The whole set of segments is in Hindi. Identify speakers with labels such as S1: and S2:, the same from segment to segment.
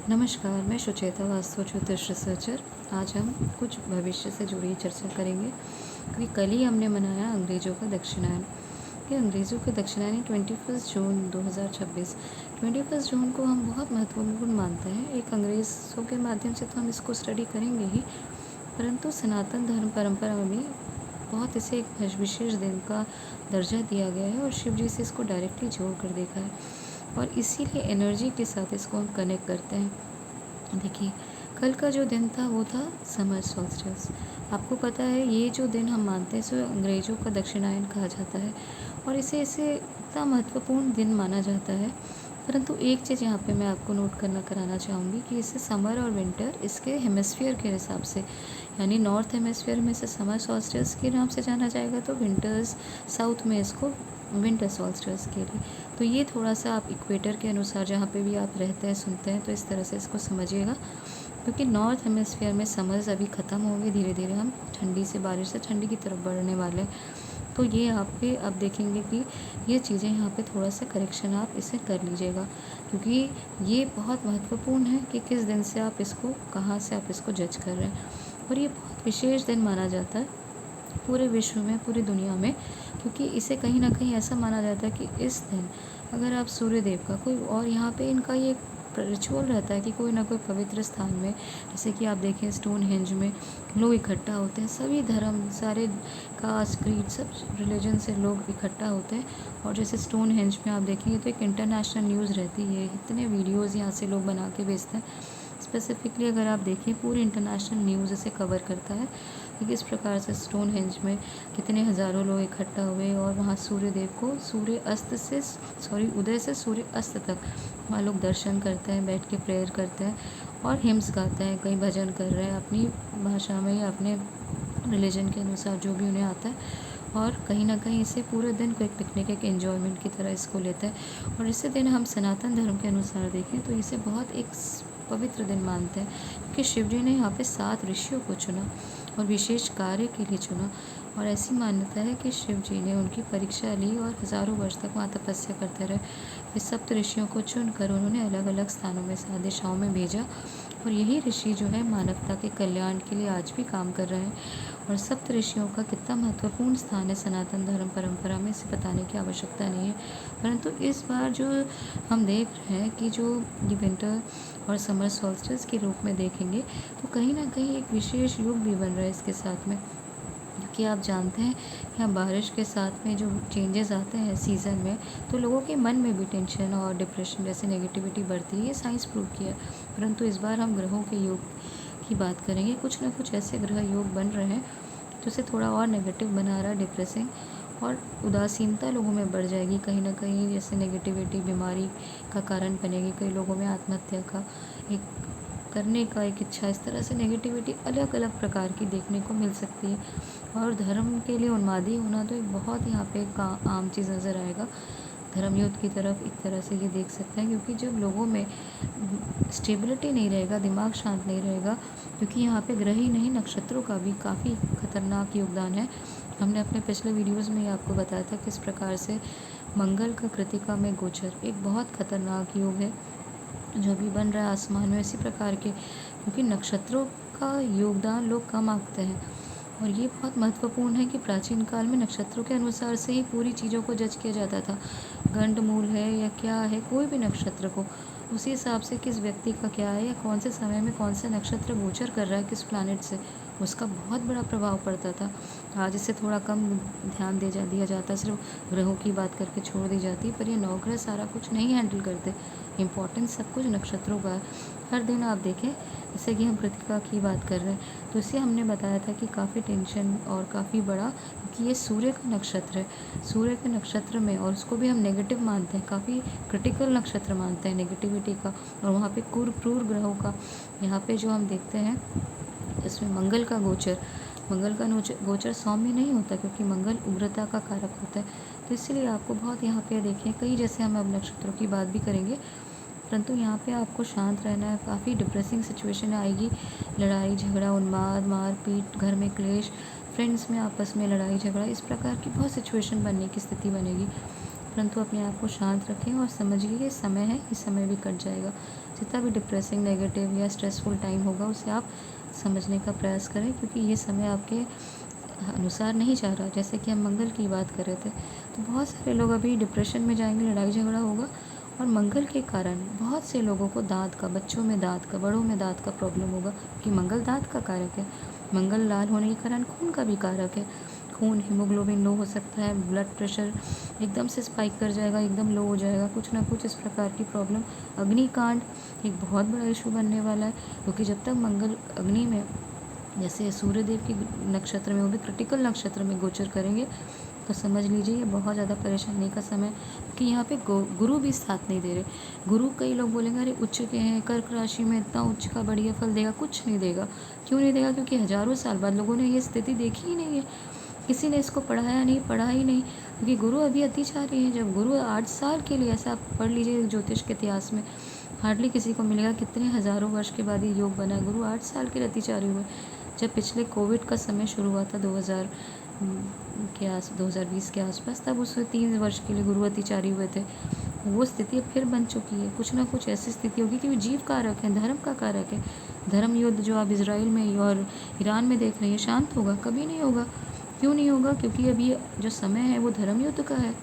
S1: नमस्कार, मैं सुचेता वास्तु ज्योतिष रिसर्चर। आज हम कुछ भविष्य से जुड़ी चर्चा करेंगे क्योंकि कल ही हमने मनाया अंग्रेज़ों का दक्षिणायन। ये अंग्रेज़ों का दक्षिणायन 21 जून 2026। 21 जून को हम बहुत महत्वपूर्ण मानते हैं। एक अंग्रेज़ों के माध्यम से तो हम इसको स्टडी करेंगे ही, परंतु सनातन धर्म परंपरा में बहुत इसे एक विशेष दिन का दर्जा दिया गया है और शिव जी से इसको डायरेक्टली जोड़ कर देखा है और इसीलिए एनर्जी के साथ इसको हम कनेक्ट करते हैं। देखिए, कल का जो दिन था वो था समर सॉल्स्टिस। आपको पता है ये जो दिन हम मानते हैं इसे अंग्रेज़ों का दक्षिणायन कहा जाता है और इसे इतना महत्वपूर्ण दिन माना जाता है। परंतु एक चीज़ यहाँ पे मैं आपको नोट कराना चाहूँगी कि इसे समर और विंटर इसके हेमिस्फीयर के हिसाब से, यानी नॉर्थ हेमिस्फीयर में इसे समर सॉल्स्टिस के नाम से जाना जाएगा, तो विंटर्स साउथ में इसको विंटर सॉल्स्टिस के लिए। तो ये थोड़ा सा आप इक्वेटर के अनुसार जहाँ पे भी आप रहते हैं सुनते हैं तो इस तरह से इसको समझिएगा, क्योंकि नॉर्थ हेमिस्फीयर में समर्स अभी ख़त्म हो गए, धीरे धीरे हम ठंडी से बारिश से ठंडी की तरफ बढ़ने वाले हैं। तो ये यहाँ पे अब देखेंगे कि ये चीज़ें यहाँ पे थोड़ा सा करेक्शन आप इसे कर लीजिएगा, क्योंकि ये बहुत महत्वपूर्ण है कि किस दिन से आप इसको कहाँ से आप इसको जज कर रहे हैं। और ये बहुत विशेष दिन माना जाता है पूरे विश्व में, पूरी दुनिया में, क्योंकि इसे कहीं ना कहीं ऐसा माना जाता है कि इस दिन अगर आप सूर्यदेव का कोई, और यहाँ पे इनका ये रिचुअल रहता है कि कोई ना कोई पवित्र स्थान में, जैसे कि आप देखें स्टोनहेंज में लोग इकट्ठा होते हैं, सभी धर्म, सारे कास्ट क्रीड सब रिलीजन से लोग इकट्ठा होते हैं। और जैसे स्टोनहेंज में आप देखेंगे तो एक इंटरनेशनल न्यूज़ रहती है, इतने वीडियोज़ यहाँ से लोग बना के भेजते हैं। स्पेसिफिकली अगर आप देखें पूरी इंटरनेशनल न्यूज़ इसे कवर करता है कि किस प्रकार से स्टोनहेंज में कितने हज़ारों लोग इकट्ठा हुए और वहाँ सूर्यदेव को उदय से सूर्य अस्त तक वहाँ लोग दर्शन करते हैं, बैठ के प्रेयर करते हैं और हिम्स गाते हैं, कई भजन कर रहे हैं अपनी भाषा में या अपने रिलीजन के अनुसार जो भी उन्हें आता है। और कहीं ना कहीं इसे पूरे दिन को एक पिकनिक, एक एन्जॉयमेंट की तरह इसको लेते हैं। और इसे दिन हम सनातन धर्म के अनुसार देखें तो इसे बहुत एक पवित्र दिन मानते हैं, क्योंकि शिव जी ने यहाँ पे 7 ऋषियों को चुना और विशेष कार्य के लिए चुना। और ऐसी मान्यता है कि शिव जी ने उनकी परीक्षा ली और हज़ारों वर्ष तक वहाँ तपस्या करते रहे। फिर 7 ऋषियों को चुनकर उन्होंने अलग अलग स्थानों में 7 दिशाओं में भेजा और यही ऋषि जो है मानवता के कल्याण के लिए आज भी काम कर रहे हैं। और 7 ऋषियों का कितना महत्वपूर्ण स्थान है सनातन धर्म परंपरा में, इसे बताने की आवश्यकता नहीं है। परंतु इस बार जो हम देख रहे हैं कि जो ये विंटर और समर सॉल्स्टिस के रूप में देखेंगे तो कहीं ना कहीं एक विशेष युग भी बन रहा है इसके साथ में, क्योंकि आप जानते हैं यहाँ बारिश के साथ में जो चेंजेस आते हैं सीज़न में, तो लोगों के मन में भी टेंशन और डिप्रेशन जैसे नेगेटिविटी बढ़ती है, ये साइंस प्रूव किया है। परंतु इस बार हम ग्रहों के योग की बात करेंगे। कुछ ना कुछ ऐसे ग्रह योग बन रहे हैं जो उसे थोड़ा और नेगेटिव बना रहा है, डिप्रेसिंग, और उदासीनता लोगों में बढ़ जाएगी कहीं ना कहीं, जैसे नेगेटिविटी बीमारी का कारण बनेगी। कई लोगों में आत्महत्या का एक करने का एक इच्छा, इस तरह से नेगेटिविटी अलग अलग प्रकार की देखने को मिल सकती है। और धर्म के लिए उन्मादी होना तो एक बहुत यहाँ पे आम चीज़ नज़र आएगा। धर्म युद्ध की तरफ एक तरह से ये देख सकते हैं, क्योंकि जब लोगों में स्टेबिलिटी नहीं रहेगा, दिमाग शांत नहीं रहेगा, क्योंकि यहाँ पे ग्रह ही नहीं नक्षत्रों का भी काफ़ी खतरनाक योगदान है। हमने अपने पिछले वीडियोज़ में ही आपको बताया था किस प्रकार से मंगल का कृतिका में गोचर एक बहुत खतरनाक योग है जो भी बन रहा है आसमान में, इसी प्रकार के, क्योंकि नक्षत्रों का योगदान लोग कम आंकते हैं। और ये बहुत महत्वपूर्ण है कि प्राचीन काल में नक्षत्रों के अनुसार से ही पूरी चीज़ों को जज किया जाता था। गंड मूल है या क्या है, कोई भी नक्षत्र को उसी हिसाब से किस व्यक्ति का क्या है या कौन से समय में कौन से नक्षत्र गोचर कर रहा है किस प्लानट से, उसका बहुत बड़ा प्रभाव पड़ता था। आज इसे थोड़ा कम ध्यान दिया जाता, सिर्फ ग्रहों की बात करके छोड़ दी जाती, पर ये नवग्रह सारा कुछ नहीं हैंडल करते। इम्पोर्टेंस सब कुछ नक्षत्रों का है। हर दिन आप देखें, जैसे कि हम कृतिका की बात कर रहे हैं तो इसे हमने बताया था कि काफ़ी टेंशन और काफ़ी बड़ा, कि ये सूर्य का नक्षत्र है, सूर्य के नक्षत्र में, और उसको भी हम नेगेटिव मानते हैं, काफ़ी क्रिटिकल नक्षत्र मानते हैं नेगेटिविटी का। और वहाँ पे क्रूर ग्रहों का यहाँ पे जो हम देखते हैं इसमें मंगल का गोचर सौम्य नहीं होता, क्योंकि मंगल उग्रता का कारक होता है। तो इसलिए आपको बहुत यहाँ पे देखें कई, जैसे हम अब नक्षत्रों की बात भी करेंगे, परंतु यहाँ पे आपको शांत रहना है। काफ़ी डिप्रेसिंग सिचुएशन आएगी, लड़ाई झगड़ा, उन्माद, मारपीट, घर में क्लेश, फ्रेंड्स में आपस में लड़ाई झगड़ा, इस प्रकार की बहुत सिचुएशन बनने की स्थिति बनेगी। परंतु अपने आप को शांत रखें और समझिए ये समय है, ये समय भी कट जाएगा। जितना भी डिप्रेसिंग, नेगेटिव या स्ट्रेसफुल टाइम होगा उसे आप समझने का प्रयास करें, क्योंकि ये समय आपके अनुसार नहीं जा रहा। जैसे कि हम मंगल की बात कर रहे थे, तो बहुत सारे लोग अभी डिप्रेशन में जाएंगे, लड़ाई झगड़ा होगा, और मंगल के कारण बहुत से लोगों को दाँत का, बच्चों में दाँत का, बड़ों में दाँत का प्रॉब्लम होगा, कि मंगल दाँत का कारक है। मंगल लाल होने के कारण खून का भी कारक है। खून, हीमोग्लोबिन लो हो सकता है, ब्लड प्रेशर एकदम से स्पाइक कर जाएगा, एकदम लो हो जाएगा, कुछ ना कुछ इस प्रकार की प्रॉब्लम। अग्निकांड एक बहुत बड़ा इशू बनने वाला है, क्योंकि जब तक मंगल अग्नि में, जैसे सूर्यदेव की नक्षत्र में, वो भी क्रिटिकल नक्षत्र में गोचर करेंगे, तो समझ लीजिए ये बहुत ज़्यादा परेशानी का समय, कि यहाँ पे गुरु भी साथ नहीं दे रहे। गुरु, कई लोग बोलेंगे अरे उच्च के हैं, कर्क राशि में इतना उच्च का बढ़िया फल देगा, कुछ नहीं देगा। क्यों नहीं देगा? क्योंकि हज़ारों साल बाद लोगों ने ये स्थिति देखी ही नहीं है, किसी ने इसको पढ़ाया नहीं, पढ़ा ही नहीं, क्योंकि गुरु अभी अतिचारी है। जब गुरु 8 साल के लिए, ऐसा आप पढ़ लीजिए ज्योतिष के इतिहास में, हार्डली किसी को मिलेगा कितने हज़ारों वर्ष के बाद ये योग बना। गुरु 8 साल के अतिचारी हुए। जब पिछले कोविड का समय शुरू हुआ था 2020 के आसपास, तब उस 3 वर्ष के लिए गुरु अतिचारी हुए थे। वो स्थिति अब फिर बन चुकी है। कुछ ना कुछ ऐसी स्थिति होगी कि वो जीव कारक है, धर्म का कारक है। धर्म युद्ध जो आप इजराइल में और ईरान में देख रहे हैं, शांत होगा? कभी नहीं होगा। क्यों नहीं होगा? क्योंकि अभी जो समय है वो धर्म युद्ध का है।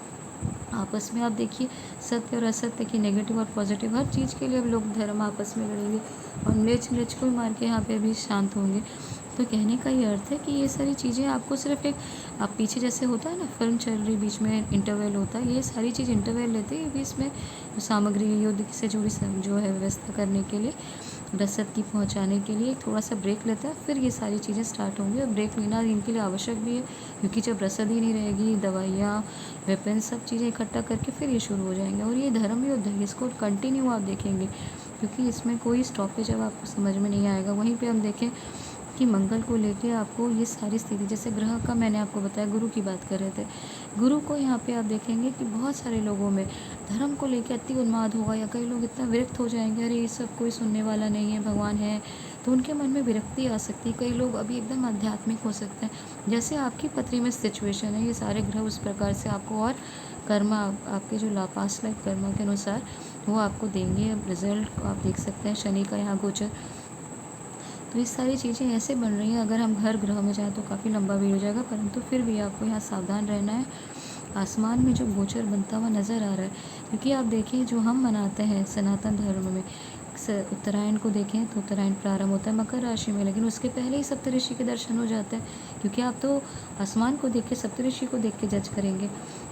S1: आपस में आप देखिए, सत्य और असत्य की, नेगेटिव और पॉजिटिव, हर चीज़ के लिए अब लोग धर्म आपस में लड़ेंगे, और म्लेच्छ को भी मार के यहाँ पे भी शांत होंगे। तो कहने का ये अर्थ है कि ये सारी चीज़ें आपको सिर्फ एक, आप पीछे जैसे होता है ना, फिल्म चल रही, बीच में इंटरवल होता है, ये सारी चीज़ इंटरवल लेते हैं, इसमें सामग्री, युद्ध से जुड़ी जो है व्यवस्था करने के लिए, रसद की पहुंचाने के लिए थोड़ा सा ब्रेक लेता है, फिर ये सारी चीज़ें स्टार्ट होंगी। और ब्रेक लेना इनके लिए आवश्यक भी है, क्योंकि जब रसद ही नहीं रहेगी, दवाइयाँ, वेपन, सब चीज़ें इकट्ठा करके फिर ये शुरू हो जाएंगे। और ये धर्म युद्ध है, इसको कंटिन्यू आप देखेंगे, क्योंकि इसमें कोई स्टॉपेज अब आपको समझ में नहीं आएगा। वहीं पे हम देखें कि मंगल को लेके आपको ये सारी स्थिति, जैसे ग्रह का मैंने आपको बताया, गुरु की बात कर रहे थे, गुरु को यहाँ पे आप देखेंगे कि बहुत सारे लोगों में धर्म को लेके अति उन्माद होगा, या कई लोग इतना विरक्त हो जाएंगे, अरे ये सब कोई सुनने वाला नहीं है, भगवान है, तो उनके मन में विरक्ति आ सकती है। कई लोग अभी एकदम आध्यात्मिक हो सकते हैं। जैसे आपकी पत्री में सिचुएशन है, ये सारे ग्रह उस प्रकार से आपको, और कर्मा, आपके जो पास्ट लाइफ कर्मा के अनुसार वो आपको देंगे। अब रिजल्ट आप देख सकते हैं, शनि का यहाँ गोचर, तो ये सारी चीज़ें ऐसे बन रही हैं। अगर हम हर ग्रह में जाएँ तो काफ़ी लंबा वीडियो हो जाएगा, परंतु फिर भी आपको यहाँ सावधान रहना है। आसमान में जो गोचर बनता हुआ नज़र आ रहा है, क्योंकि आप देखिए जो हम मनाते हैं सनातन धर्म में, उत्तरायण को देखें तो उत्तरायण प्रारंभ होता है मकर राशि में, लेकिन उसके पहले ही सप्तऋषि के दर्शन हो जाते हैं, क्योंकि आप तो आसमान को देख के, सप्तऋषि को देख के जज करेंगे।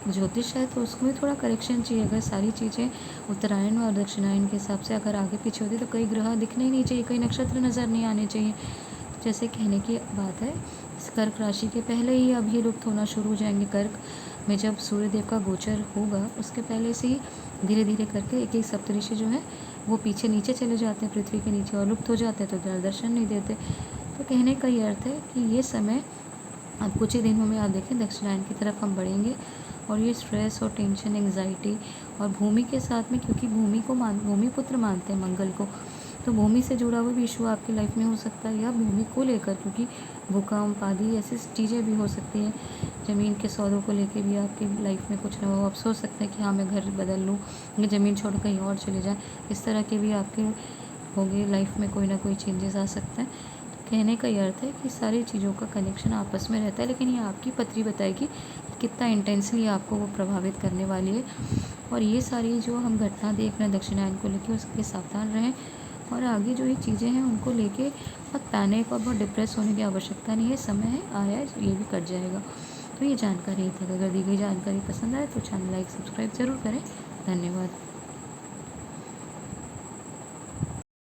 S1: ज्योतिष है तो उसको भी थोड़ा करेक्शन चाहिए। अगर सारी चीज़ें उत्तरायण और दक्षिणायन के हिसाब से अगर आगे पीछे होती तो कई ग्रह दिखने ही नहीं चाहिए, कई नक्षत्र नज़र नहीं आने चाहिए। जैसे कहने की बात है, इस कर्क राशि के पहले ही अब ये लुप्त होना शुरू हो जाएंगे। कर्क में जब सूर्यदेव का गोचर होगा उसके पहले से ही धीरे धीरे करके एक एक सप्तऋषि जो है वो पीछे नीचे चले जाते हैं, पृथ्वी के नीचे, और लुप्त हो जाते हैं, तो दर्शन नहीं देते। तो कहने का ये अर्थ है कि ये समय अब कुछ ही दिनों में आप देखें दक्षिणायन की तरफ हम बढ़ेंगे, और ये स्ट्रेस और टेंशन, एंग्जाइटी, और भूमि के साथ में, क्योंकि भूमि पुत्र मानते हैं मंगल को, तो भूमि से जुड़ा हुआ भी इशू आपकी लाइफ में हो सकता है, या भूमि को लेकर, क्योंकि भूकंप आदि ऐसी चीज़ें भी हो सकती हैं। ज़मीन के सौदों को लेके भी आपकी लाइफ में कुछ ना हो, आप सोच सकते हैं कि हाँ मैं घर बदल लूँ, या ज़मीन छोड़ कहीं और चले जाएँ, इस तरह के भी आपके होंगे, लाइफ में कोई ना कोई चेंजेस आ सकते हैं। तो कहने का ये अर्थ है कि सारी चीज़ों का कनेक्शन आपस में रहता है, लेकिन ये आपकी पत्री बताएगी कि कितना इंटेंसली आपको वो प्रभावित करने वाली है। और ये सारी जो हम घटना देख रहे हैं दक्षिणायन को लेके, उसके सावधान रहें, और आगे जो ये चीज़ें हैं उनको लेके बहुत पैनिक और बहुत डिप्रेस होने की आवश्यकता नहीं है। समय है, आया है, ये भी कट जाएगा। तो ये जानकारी थी। अगर दी गई जानकारी पसंद आए तो चैनल लाइक, सब्सक्राइब ज़रूर करें। धन्यवाद।